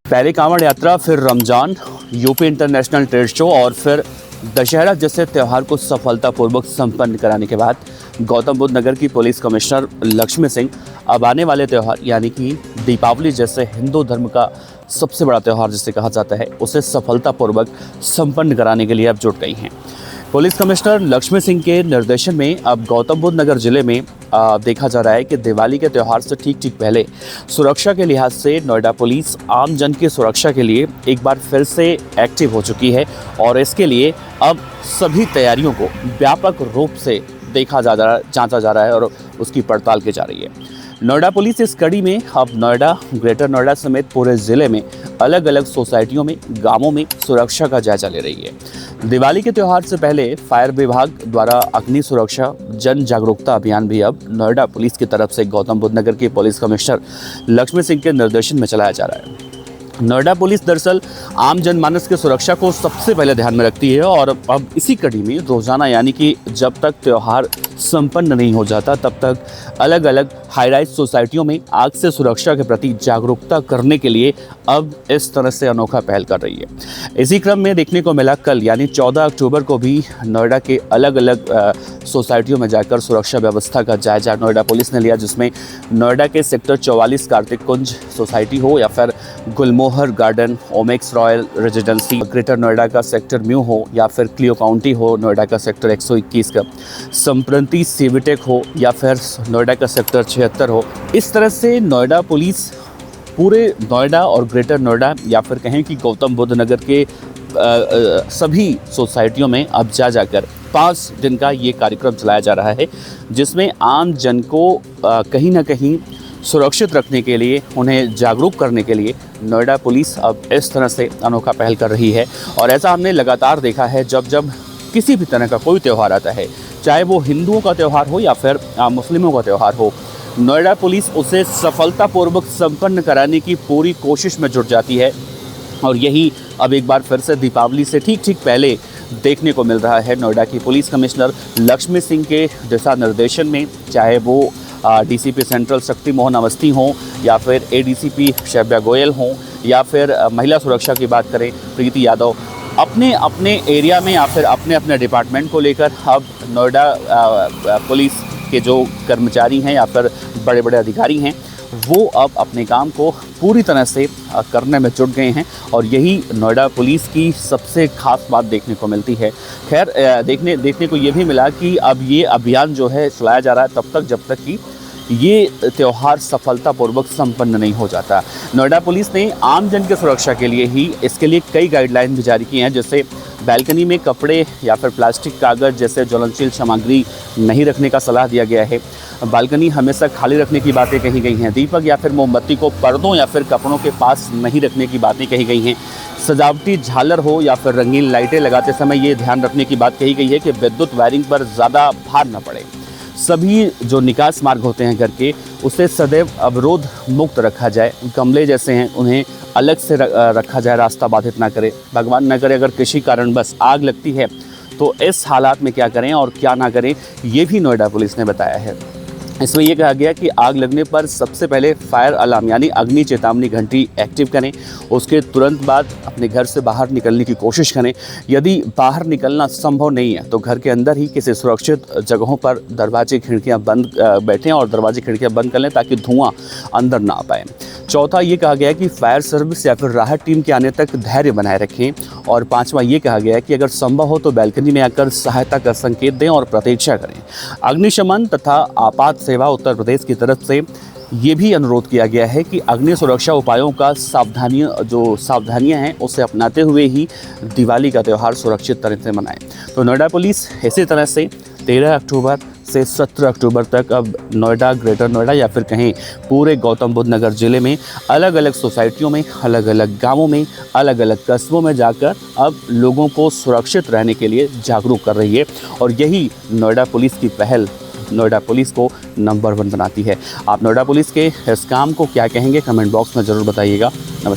पहले कांवड़ यात्रा, फिर Ramzan, UP international trade show और फिर दशहरा जैसे त्यौहार को सफलतापूर्वक संपन्न कराने के बाद गौतम बुद्ध नगर की पुलिस कमिश्नर लक्ष्मी सिंह अब आने वाले त्यौहार यानी कि दीपावली जैसे हिंदू धर्म का सबसे बड़ा त्यौहार जिसे कहा जाता है उसे सफलतापूर्वक संपन्न कराने के लिए अब जुट गई हैं। पुलिस कमिश्नर लक्ष्मी सिंह के निर्देशन में अब गौतम बुद्ध नगर जिले में देखा जा रहा है कि दिवाली के त्यौहार से ठीक पहले सुरक्षा के लिहाज से नोएडा पुलिस आम जन की सुरक्षा के लिए एक बार फिर से एक्टिव हो चुकी है और इसके लिए अब सभी तैयारियों को व्यापक रूप से जांचा जा रहा है और उसकी पड़ताल की जा रही है। नोएडा पुलिस इस कड़ी में अब नोएडा, ग्रेटर नोएडा समेत पूरे ज़िले में अलग अलग सोसाइटियों में, गांवों में सुरक्षा का जायजा ले रही है। दिवाली के त्यौहार से पहले फायर विभाग द्वारा अग्नि सुरक्षा जन जागरूकता अभियान भी अब नोएडा पुलिस की तरफ से गौतम बुद्ध नगर के पुलिस कमिश्नर लक्ष्मी सिंह के निर्देशन में चलाया जा रहा है। नोएडा पुलिस दरअसल आम जनमानस की सुरक्षा को सबसे पहले ध्यान में रखती है और अब इसी कड़ी में रोजाना यानी कि जब तक त्यौहार संपन्न नहीं हो जाता तब तक अलग अलग हाई राइज सोसाइटियों में आग से सुरक्षा के प्रति जागरूकता करने के लिए अब इस तरह से अनोखा पहल कर रही है। इसी क्रम में देखने को मिला कल यानी 14 अक्टूबर को भी नोएडा के अलग अलग सोसाइटियों में जाकर सुरक्षा व्यवस्था का जायजा नोएडा पुलिस ने लिया, जिसमें नोएडा के सेक्टर 44 कार्तिक कुंज सोसाइटी हो या फिर Gulmohar garden, Omaxe royal residency, greater Noida का सेक्टर म्यू हो या फिर क्लियो काउंटी हो, नोएडा का सेक्टर 121 का संप्रति सीविटेक हो या फिर नोएडा का सेक्टर 76 हो। इस तरह से नोएडा पुलिस पूरे नोएडा और ग्रेटर नोएडा या फिर कहें कि गौतम बुद्ध नगर के सभी सोसाइटियों में अब जाकर 5 दिन का ये कार्यक्रम चलाया जा रहा है, जिसमें आम जन को कहीं ना कहीं सुरक्षित रखने के लिए, उन्हें जागरूक करने के लिए नोएडा पुलिस अब इस तरह से अनोखा पहल कर रही है। और ऐसा हमने लगातार देखा है जब किसी भी तरह का कोई त्यौहार आता है, चाहे वो हिंदुओं का त्यौहार हो या फिर मुस्लिमों का त्यौहार हो, नोएडा पुलिस उसे सफलतापूर्वक संपन्न कराने की पूरी कोशिश में जुट जाती है। और यही अब एक बार फिर से दीपावली से ठीक पहले देखने को मिल रहा है। नोएडा की पुलिस कमिश्नर लक्ष्मी सिंह के दिशा निर्देशन में, चाहे वो डीसीपी सेंट्रल शक्ति मोहन अवस्थी हों या फिर एडीसीपी शैब्या गोयल हों या फिर महिला सुरक्षा की बात करें प्रीति यादव, अपने अपने एरिया में या फिर अपने अपने डिपार्टमेंट को लेकर अब नोएडा पुलिस के जो कर्मचारी हैं या फिर बड़े बड़े अधिकारी हैं वो अब अपने काम को पूरी तरह से करने में जुट गए हैं और यही नोएडा पुलिस की सबसे खास बात देखने को मिलती है। खैर देखने को ये भी मिला कि अब ये अभियान जो है चलाया जा रहा है तब तक जब तक कि ये त्यौहार सफलतापूर्वक संपन्न नहीं हो जाता। नोएडा पुलिस ने आम जन की सुरक्षा के लिए ही इसके लिए कई गाइडलाइन भी जारी की हैं, जैसे बैल्कनी में कपड़े या फिर प्लास्टिक कागज़ जैसे ज्वलनशील सामग्री नहीं रखने का सलाह दिया गया है। बालकनी हमेशा खाली रखने की बातें कही गई हैं। दीपक या फिर मोमबत्ती को पर्दों या फिर कपड़ों के पास नहीं रखने की बातें कही गई हैं। सजावटी झालर हो या फिर रंगीन लाइटें लगाते समय ये ध्यान रखने की बात कही गई है कि विद्युत वायरिंग पर ज़्यादा भार न पड़े। सभी जो निकास मार्ग होते हैं घर के उसे सदैव अवरोध मुक्त रखा जाए। गमले जैसे हैं उन्हें अलग से रखा जाए, रास्ता बाधित ना करे। भगवान न करे अगर किसी कारण बस आग लगती है तो इस हालात में क्या करें और क्या ना करें, ये भी नोएडा पुलिस ने बताया है। इसमें यह कहा गया कि आग लगने पर सबसे पहले फायर अलार्म यानी अग्नि चेतावनी घंटी एक्टिव करें। उसके तुरंत बाद अपने घर से बाहर निकलने की कोशिश करें। यदि बाहर निकलना संभव नहीं है तो घर के अंदर ही किसी सुरक्षित जगहों पर दरवाजे खिड़कियां बंद बैठें और दरवाजे खिड़कियां बंद कर लें ताकि धुआं अंदर ना आ पाए। चौथा ये कहा गया है कि फायर सर्विस या फिर राहत टीम के आने तक धैर्य बनाए रखें। और पांचवा ये कहा गया है कि अगर संभव हो तो बैल्कनी में आकर सहायता का संकेत दें और प्रतीक्षा करें। अग्निशमन तथा आपात सेवा उत्तर प्रदेश की तरफ से ये भी अनुरोध किया गया है कि अग्नि सुरक्षा उपायों का सावधानियां हैं उसे अपनाते हुए ही दिवाली का त्यौहार सुरक्षित तरह से मनाएं। तो नोएडा पुलिस इसी तरह से 13 अक्टूबर से 17 अक्टूबर तक अब नोएडा, ग्रेटर नोएडा या फिर कहें पूरे गौतम बुद्ध नगर जिले में अलग अलग सोसाइटियों में, अलग अलग गांवों में, अलग अलग कस्बों में जाकर अब लोगों को सुरक्षित रहने के लिए जागरूक कर रही है। और यही नोएडा पुलिस की पहल नोएडा पुलिस को नंबर 1 बनाती है। आप नोएडा पुलिस के इस काम को क्या कहेंगे, कमेंट बॉक्स में ज़रूर बताइएगा। नमस्कार।